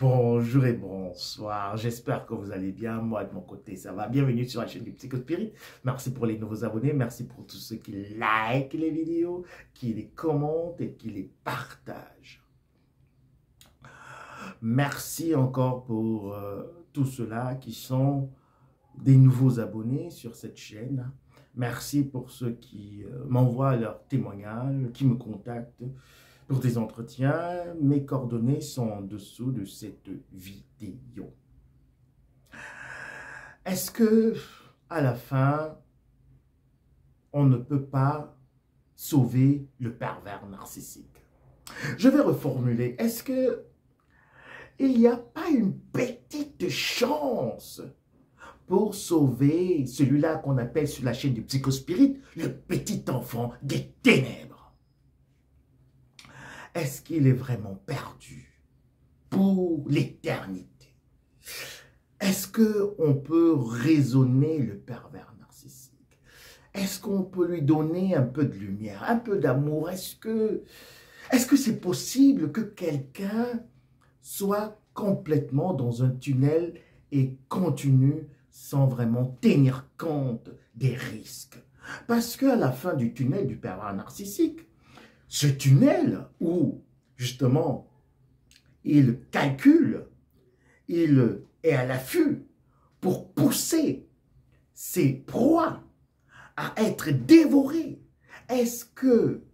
Bonjour et bonsoir, j'espère que vous allez bien, moi de mon côté ça va. Bienvenue sur la chaîne du Psychospirit. Merci pour les nouveaux abonnés, merci pour tous ceux qui like les vidéos, qui les commentent et qui les partagent. Merci encore pour tous ceux-là qui sont des nouveaux abonnés sur cette chaîne. Merci pour ceux qui m'envoient leurs témoignages, qui me contactent pour des entretiens. Mes coordonnées sont en dessous de cette vidéo. Est-ce que, à la fin, on ne peut pas sauver le pervers narcissique? Je vais reformuler. Est-ce que il n'y a pas une petite chance pour sauver celui-là qu'on appelle sur la chaîne du Psychospirit le petit enfant des ténèbres? Est-ce qu'il est vraiment perdu pour l'éternité? Est-ce qu'on peut raisonner le pervers narcissique? Est-ce qu'on peut lui donner un peu de lumière, un peu d'amour? Est-ce que c'est possible que quelqu'un soit complètement dans un tunnel et continue sans vraiment tenir compte des risques? Parce qu'à la fin du tunnel du pervers narcissique, ce tunnel où, justement, il calcule, il est à l'affût pour pousser ses proies à être dévorées. Est-ce que,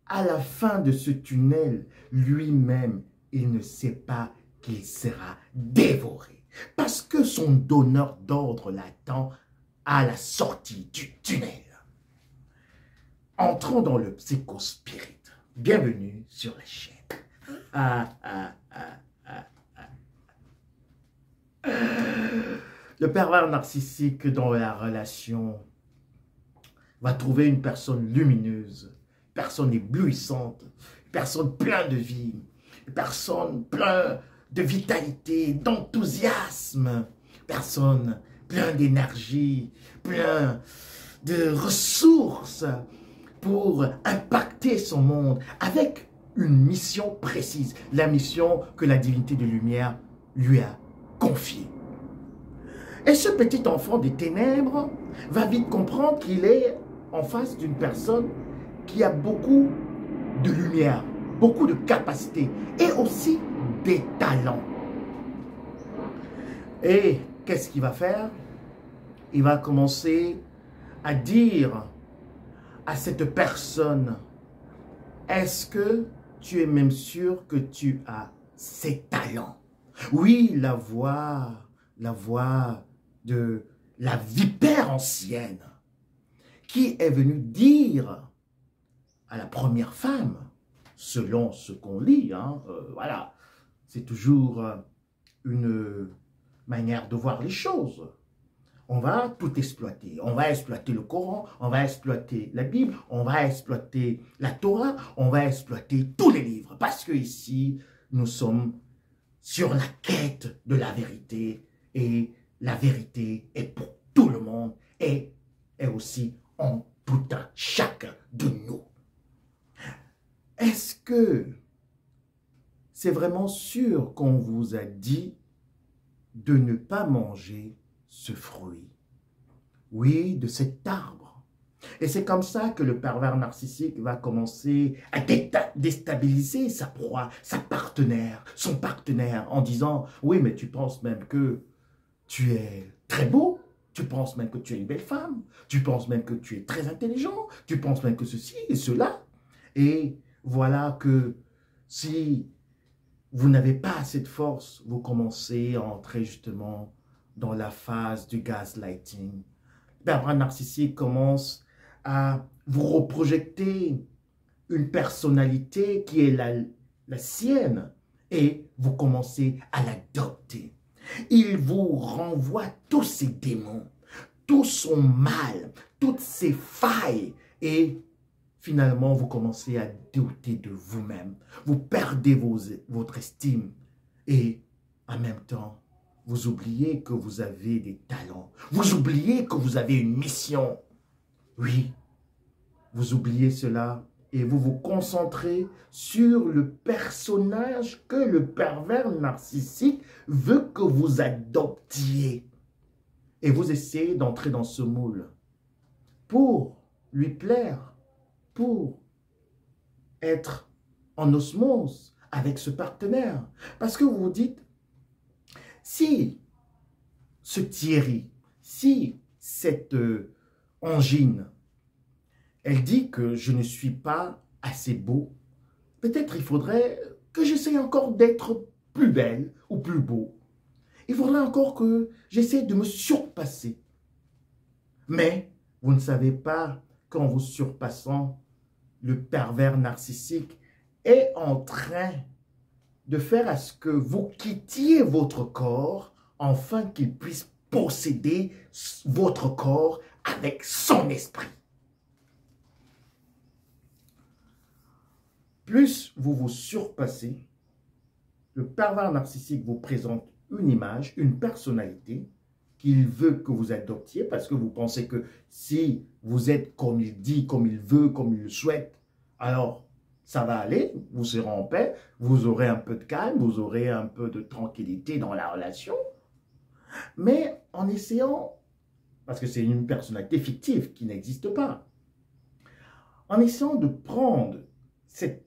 à la fin de ce tunnel, lui-même, il ne sait pas qu'il sera dévoré? Parce que son donneur d'ordre l'attend à la sortie du tunnel. Entrons dans le Psychospirit. Bienvenue sur la chaîne. Le pervers narcissique dans la relation va trouver une personne lumineuse, une personne éblouissante, une personne pleine de vie, une personne pleine de vitalité, d'enthousiasme, une personne pleine d'énergie, pleine de ressources pour impacter son monde avec une mission précise, la mission que la divinité de lumière lui a confiée. Et ce petit enfant des ténèbres va vite comprendre qu'il est en face d'une personne qui a beaucoup de lumière, beaucoup de capacités et aussi des talents. Et qu'est-ce qu'il va faire? Il va commencer à dire à cette personne, est-ce que tu es même sûr que tu as ces talents? Oui, la voix de la vipère ancienne qui est venue dire à la première femme, selon ce qu'on lit, voilà, c'est toujours une manière de voir les choses. On va tout exploiter. On va exploiter le Coran, on va exploiter la Bible, on va exploiter la Torah, on va exploiter tous les livres. Parce que ici, nous sommes sur la quête de la vérité. Et la vérité est pour tout le monde et est aussi en tout un chacun de nous. Est-ce que c'est vraiment sûr qu'on vous a dit de ne pas manger ce fruit? Oui, de cet arbre. Et c'est comme ça que le pervers narcissique va commencer à déstabiliser sa proie, son partenaire, en disant « Oui, mais tu penses même que tu es très beau, tu penses même que tu es une belle femme, tu penses même que tu es très intelligent, tu penses même que ceci et cela. » Et voilà que si vous n'avez pas assez de force, vous commencez à entrer justement dans la phase du gaslighting. Le pervers narcissique commence à vous reprojeter une personnalité qui est la sienne et vous commencez à l'adopter. Il vous renvoie tous ses démons, tout son mal, toutes ses failles et finalement vous commencez à douter de vous-même. Vous perdez votre estime et en même temps, vous oubliez que vous avez des talents. Vous oubliez que vous avez une mission. Oui, vous oubliez cela et vous vous concentrez sur le personnage que le pervers narcissique veut que vous adoptiez. Et vous essayez d'entrer dans ce moule pour lui plaire, pour être en osmose avec ce partenaire. Parce que vous vous dites, si ce Thierry, si cette Angine, elle dit que je ne suis pas assez beau, peut-être il faudrait que j'essaie encore d'être plus belle ou plus beau. Il faudrait encore que j'essaie de me surpasser. Mais vous ne savez pas qu'en vous surpassant, le pervers narcissique est en train de faire à ce que vous quittiez votre corps afin qu'il puisse posséder votre corps avec son esprit. Plus vous vous surpassez, le pervers narcissique vous présente une image, une personnalité qu'il veut que vous adoptiez parce que vous pensez que si vous êtes comme il dit, comme il veut, comme il le souhaite, alors ça va aller, vous serez en paix, vous aurez un peu de calme, vous aurez un peu de tranquillité dans la relation. Mais en essayant, parce que c'est une personnalité fictive qui n'existe pas, en essayant de prendre,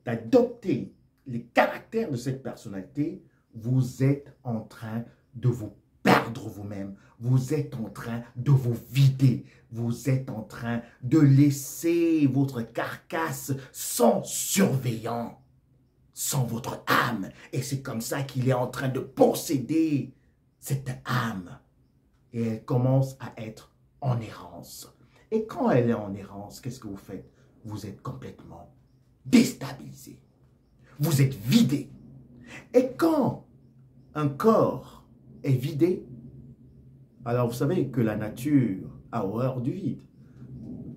d'adopter les caractères de cette personnalité, vous êtes en train de vous perdre vous-même. Vous êtes en train de vous vider. Vous êtes en train de laisser votre carcasse sans surveillant, sans votre âme. Et c'est comme ça qu'il est en train de posséder cette âme. Et elle commence à être en errance. Et quand elle est en errance, qu'est-ce que vous faites? Vous êtes complètement déstabilisé. Vous êtes vidé. Et quand un corps est vidé, alors vous savez que la nature a horreur du vide.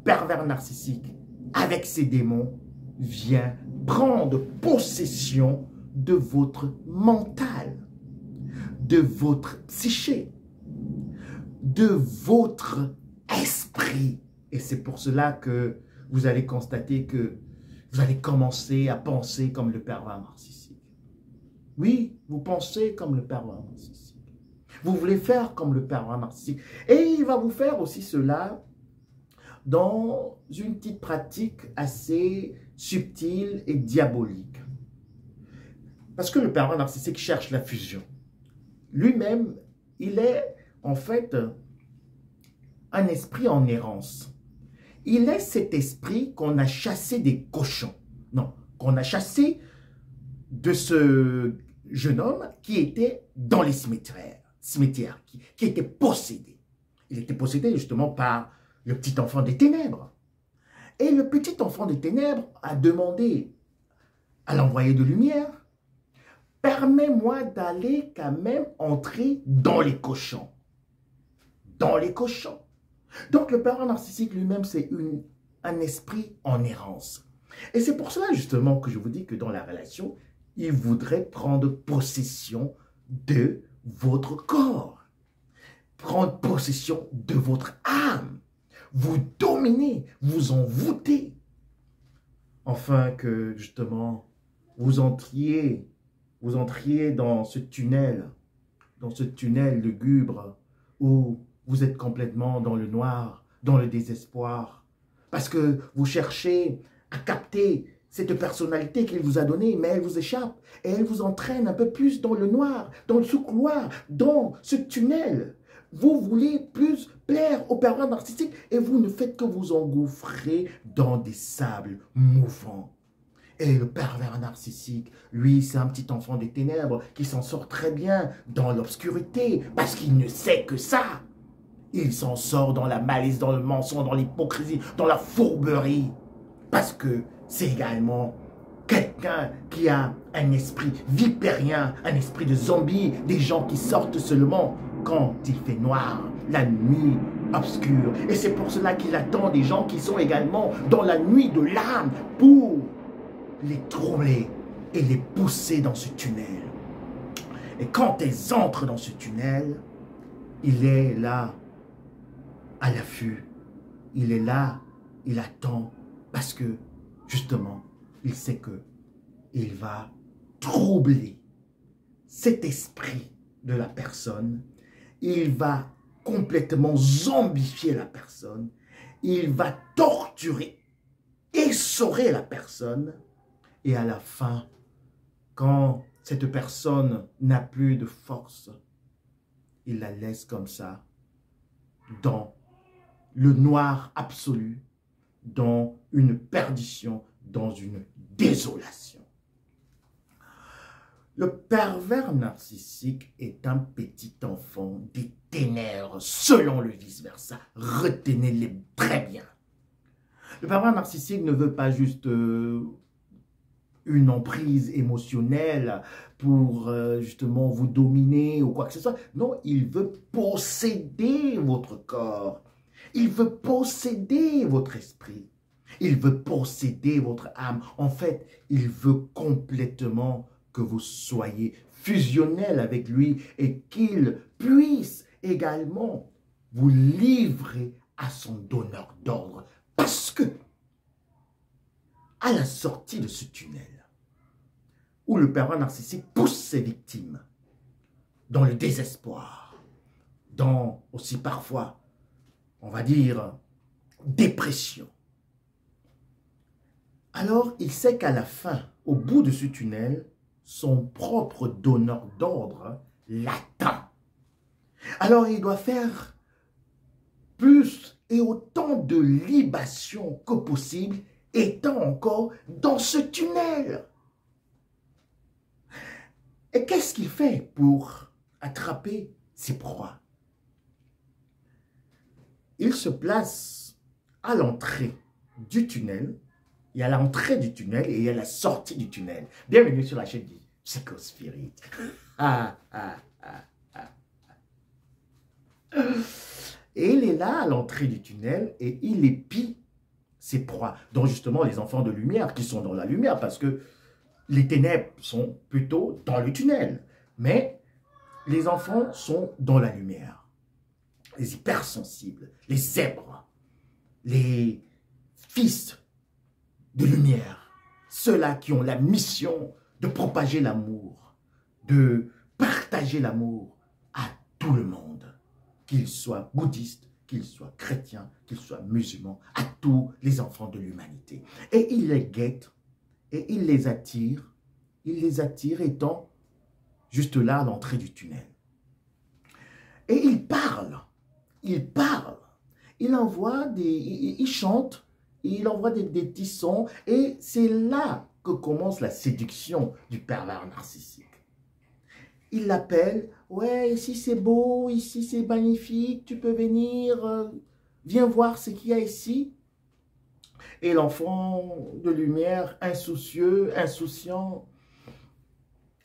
Pervers narcissique, avec ses démons, vient prendre possession de votre mental, de votre psyché, de votre esprit. Et c'est pour cela que vous allez constater que vous allez commencer à penser comme le pervers narcissique. Oui, vous pensez comme le pervers narcissique. Vous voulez faire comme le pervers narcissique. Et il va vous faire aussi cela dans une petite pratique assez subtile et diabolique. Parce que le pervers narcissique cherche la fusion. Lui-même, il est en fait un esprit en errance. Il est cet esprit qu'on a chassé des cochons. Non, qu'on a chassé de ce jeune homme qui était dans les cimetières, qui était possédé. Il était possédé justement par le petit enfant des ténèbres. Et le petit enfant des ténèbres a demandé à l'envoyé de lumière, permets-moi d'aller quand même entrer dans les cochons. Dans les cochons. Donc le pervers narcissique lui-même, c'est un esprit en errance. Et c'est pour cela justement que je vous dis que dans la relation, il voudrait prendre possession de votre corps. Prendre possession de votre âme. Vous dominer, vous envoûter. Afin que justement, vous entriez dans ce tunnel lugubre où vous êtes complètement dans le noir, dans le désespoir. Parce que vous cherchez à capter cette personnalité qu'il vous a donnée, mais elle vous échappe. Et elle vous entraîne un peu plus dans le noir, dans le sous-couloir, dans ce tunnel. Vous voulez plus plaire au pervers narcissique et vous ne faites que vous engouffrer dans des sables mouvants. Et le pervers narcissique, lui, c'est un petit enfant des ténèbres qui s'en sort très bien dans l'obscurité parce qu'il ne sait que ça. Il s'en sort dans la malice, dans le mensonge, dans l'hypocrisie, dans la fourberie. Parce que c'est également quelqu'un qui a un esprit vipérien, un esprit de zombie, des gens qui sortent seulement quand il fait noir, la nuit obscure. Et c'est pour cela qu'il attend des gens qui sont également dans la nuit de l'âme pour les troubler et les pousser dans ce tunnel. Et quand elles entrent dans ce tunnel, il est là, à l'affût. Il est là, il attend, parce que justement, il sait que il va troubler cet esprit de la personne, il va complètement zombifier la personne, il va torturer, essorer la personne, et à la fin, quand cette personne n'a plus de force, il la laisse comme ça, dans le noir absolu, dans une perdition, dans une désolation. Le pervers narcissique est un petit enfant des ténèbres, selon le vice-versa. Retenez-les très bien. Le pervers narcissique ne veut pas juste une emprise émotionnelle pour justement vous dominer ou quoi que ce soit. Non, il veut posséder votre corps. Il veut posséder votre esprit. Il veut posséder votre âme. En fait, il veut complètement que vous soyez fusionnel avec lui et qu'il puisse également vous livrer à son donneur d'ordre. Parce que, à la sortie de ce tunnel, où le pervers narcissique pousse ses victimes dans le désespoir, dans aussi parfois, on va dire, dépression, alors il sait qu'à la fin, au bout de ce tunnel, son propre donneur d'ordre l'attend. Alors il doit faire plus et autant de libations que possible, étant encore dans ce tunnel. Et qu'est-ce qu'il fait pour attraper ses proies? Il se place à l'entrée du tunnel. Il y a l'entrée du tunnel et il y a la sortie du tunnel. Bienvenue sur la chaîne du Psychospirit. Et il est là à l'entrée du tunnel et il épie ses proies. Donc justement les enfants de lumière qui sont dans la lumière parce que les ténèbres sont plutôt dans le tunnel. Mais les enfants sont dans la lumière. Les hypersensibles, les zèbres, les fils de lumière, ceux-là qui ont la mission de propager l'amour, de partager l'amour à tout le monde, qu'ils soient bouddhistes, qu'ils soient chrétiens, qu'ils soient musulmans, à tous les enfants de l'humanité. Et il les guette et il les attire étant juste là à l'entrée du tunnel. Et il parle, il envoie il chante, il envoie des petits sons et c'est là que commence la séduction du pervers narcissique. Il l'appelle, ouais, ici c'est beau, ici c'est magnifique, tu peux venir, viens voir ce qu'il y a ici. Et l'enfant de lumière, insoucieux, insouciant,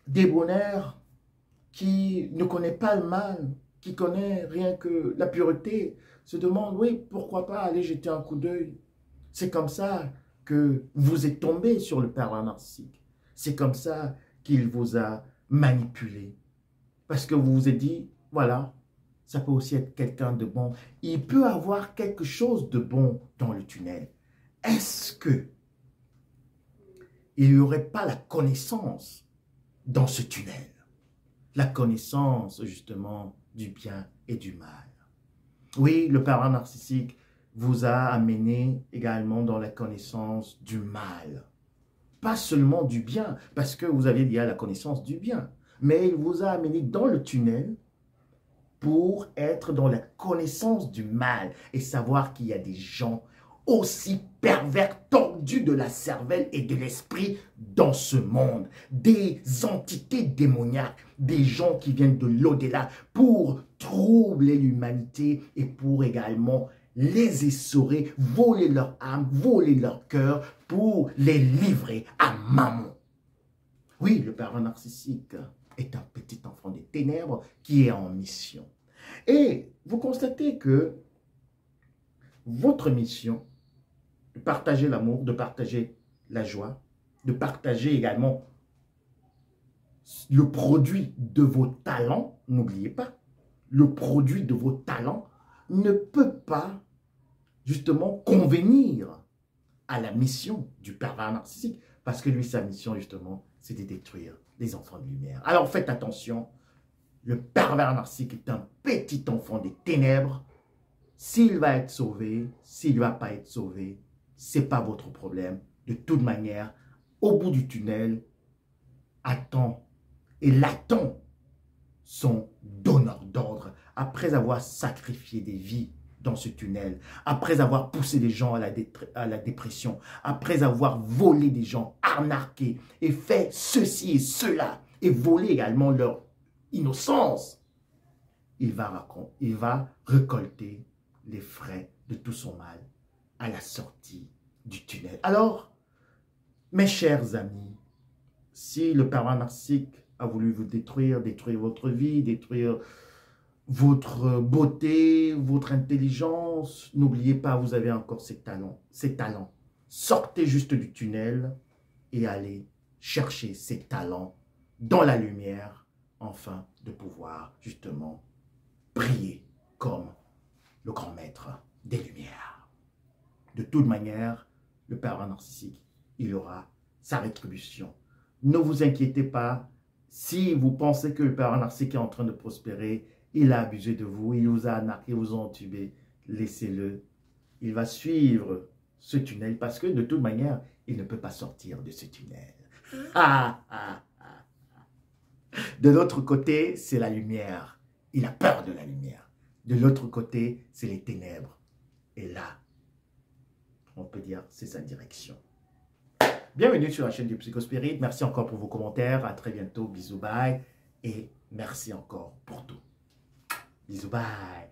débonnaire, qui ne connaît pas le mal, qui connaît rien que la pureté, se demande, oui, pourquoi pas aller jeter un coup d'œil. C'est comme ça que vous êtes tombé sur le pervers narcissique. C'est comme ça qu'il vous a manipulé. Parce que vous vous êtes dit, voilà, ça peut aussi être quelqu'un de bon. Il peut avoir quelque chose de bon dans le tunnel. Est-ce que il n'y aurait pas la connaissance dans ce tunnel? La connaissance, justement, du bien et du mal. Oui, le pervers narcissique vous a amené également dans la connaissance du mal. Pas seulement du bien, parce que vous avez déjà la connaissance du bien, mais il vous a amené dans le tunnel pour être dans la connaissance du mal et savoir qu'il y a des gens aussi pervers, tordus de la cervelle et de l'esprit dans ce monde. Des entités démoniaques, des gens qui viennent de l'au-delà pour troubler l'humanité et pour également les essorer, voler leur âme, voler leur cœur pour les livrer à Mammon. Oui, le pervers narcissique est un petit enfant des ténèbres qui est en mission. Et vous constatez que votre mission, de partager l'amour, de partager la joie, de partager également le produit de vos talents, n'oubliez pas, le produit de vos talents ne peut pas justement convenir à la mission du pervers narcissique. Parce que lui, sa mission, justement, c'est de détruire les enfants de lumière. Alors faites attention, le pervers narcissique est un petit enfant des ténèbres. S'il va être sauvé, s'il ne va pas être sauvé, ce n'est pas votre problème. De toute manière, au bout du tunnel, attend et l'attend son donneur d'ordre. Après avoir sacrifié des vies dans ce tunnel, après avoir poussé des gens à la dépression, après avoir volé des gens, arnaqué et fait ceci et cela, et volé également leur innocence, il va récolter les frais de tout son mal à la sortie du tunnel. Alors, mes chers amis, si le pervers narcissique a voulu vous détruire votre vie, détruire votre beauté, votre intelligence, n'oubliez pas, vous avez encore ces talents. Sortez juste du tunnel et allez chercher ces talents dans la lumière, afin de pouvoir justement briller comme le grand maître des lumières. De toute manière, le pervers narcissique, il aura sa rétribution. Ne vous inquiétez pas, si vous pensez que le pervers narcissique est en train de prospérer, il a abusé de vous, il vous a arnaqué, il vous a entubé, laissez-le. Il va suivre ce tunnel parce que de toute manière, il ne peut pas sortir de ce tunnel. De l'autre côté, c'est la lumière. Il a peur de la lumière. De l'autre côté, c'est les ténèbres. Et là, on peut dire, c'est sa direction. Bienvenue sur la chaîne du Psychospirit. Merci encore pour vos commentaires. À très bientôt. Bisous, bye. Et merci encore pour tout. Bisous, bye.